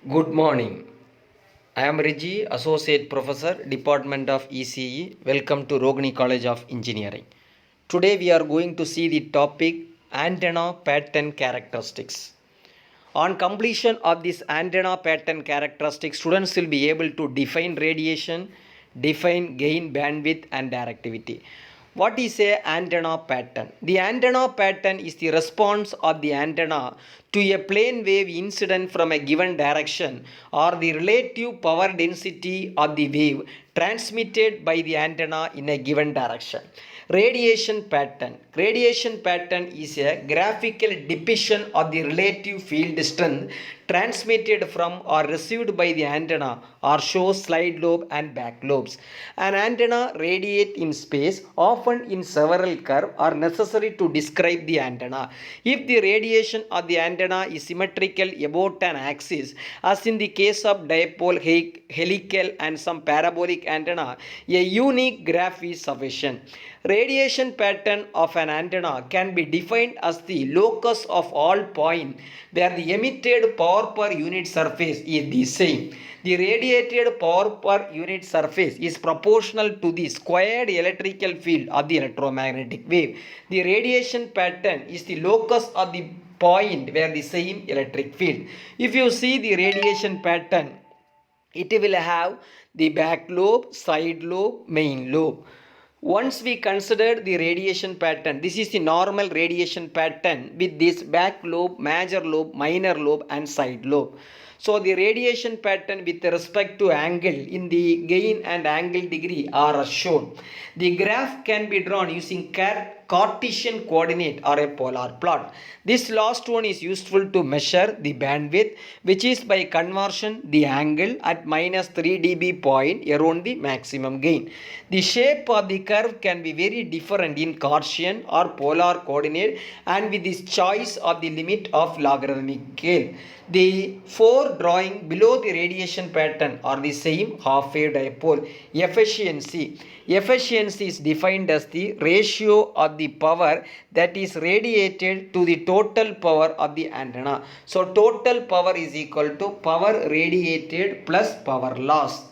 Good morning. I am Riji, Associate Professor, Department of ECE. Welcome to Rogni College of Engineering. Today we are going to see the topic antenna pattern characteristics. On completion of this antenna pattern characteristics, students will be able to define radiation, define gain, bandwidth and directivity. What is a antenna pattern? The antenna pattern is the response of the antenna to a plane wave incident from a given direction or the relative power density of the wave transmitted by the antenna in a given direction. Radiation pattern. Radiation pattern is a graphical depiction of the relative field strength transmitted from or received by the antenna or shows side lobe and back lobes. An antenna radiates in space, often in several curves are necessary to describe the antenna. If the radiation of the antenna is symmetrical about an axis, as in the case of dipole, helical and some parabolic antenna, a unique graph is sufficient. Radiation pattern of an antenna can be defined as the locus of all points where the emitted power per unit surface is the same. The radiated power per unit surface is proportional to the squared electrical field of the electromagnetic wave. The radiation pattern is the locus of the point where the same electric field. If you see the radiation pattern, it will have the back lobe, side lobe, main lobe. Once we consider the radiation pattern, this is the normal radiation pattern with this back lobe, major lobe, minor lobe and side lobe. So the radiation pattern with respect to angle in the gain and angle degree are shown. The graph can be drawn using Cartesian coordinate or a polar plot. This last one is useful to measure the bandwidth, which is by conversion the angle at minus 3 dB point around the maximum gain. The shape of the curve can be very different in Cartesian or polar coordinate and with this choice of the limit of logarithmic scale. The four drawing below the radiation pattern are the same half wave dipole. Efficiency. Efficiency is defined as the ratio of the power that is radiated to the total power of the antenna. So total power is equal to power radiated plus power loss.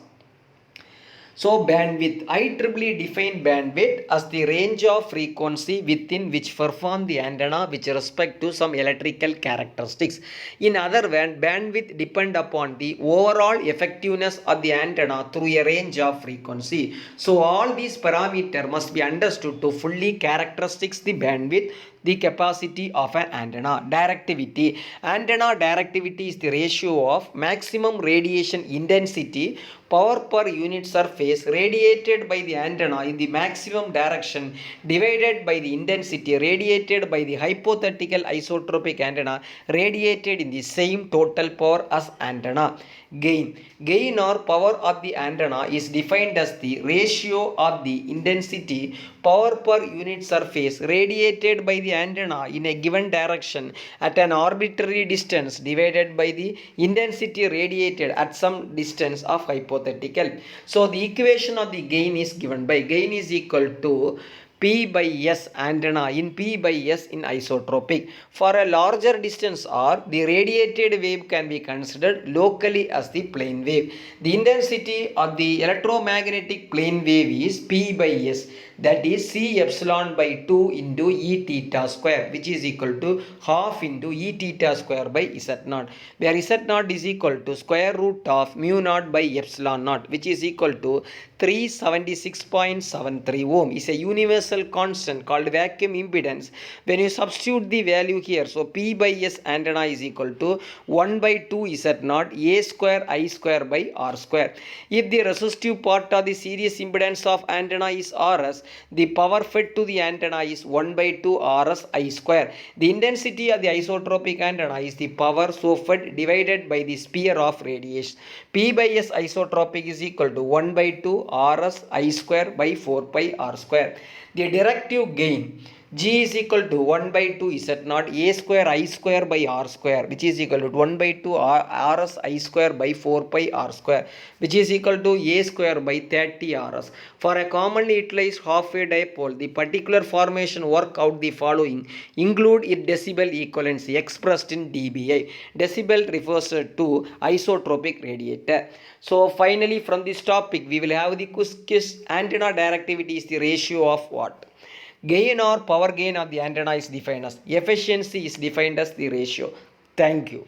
So bandwidth, IEEE define bandwidth as the range of frequency within which perform the antenna with respect to some electrical characteristics. In other words, bandwidth depend upon the overall effectiveness of the antenna through a range of frequency. So all these parameters must be understood to fully characteristics the bandwidth, the capacity of an antenna. Directivity. Antenna directivity is the ratio of maximum radiation intensity power per unit surface radiated by the antenna in the maximum direction divided by the intensity radiated by the hypothetical isotropic antenna radiated in the same total power as antenna. Gain or power of the antenna is defined as the ratio of the intensity power per unit surface radiated by the antenna in a given direction at an arbitrary distance divided by the intensity radiated at some distance of hypothetical. So the equation of the gain is given by gain is equal to P by S antenna in P by S in isotropic. For a larger distance R, the radiated wave can be considered locally as the plane wave. The intensity of the electromagnetic plane wave is P by S, that is C epsilon by 2 into E theta square, which is equal to half into E theta square by Z naught, where Z naught is equal to square root of mu naught by epsilon naught, which is equal to 376.73 ohm is a universal constant called vacuum impedance. When you substitute the value here, so P by S antenna is equal to 1 by 2 Z0 A square I square by R square. If the resistive part of the series impedance of antenna is Rs, the power fed to the antenna is 1 by 2 Rs I square. The intensity of the isotropic antenna is the power so fed divided by the sphere of radiation. P by S isotropic is equal to 1 by 2 Rs I square by 4 pi R square. The directive gain. G is equal to 1 by 2 Z naught A square I square by R square, which is equal to 1 by 2 RS I square by 4 pi R square, which is equal to A square by 30 RS. For a commonly utilized half-wave dipole, the particular formation work out the following. Include its decibel equivalency expressed in dBi. Decibel refers to isotropic radiator. So finally, from this topic, we will have the quiz. Antenna directivity is the ratio of what? Gain or power gain of the antenna is defined as efficiency is defined as the ratio. Thank you.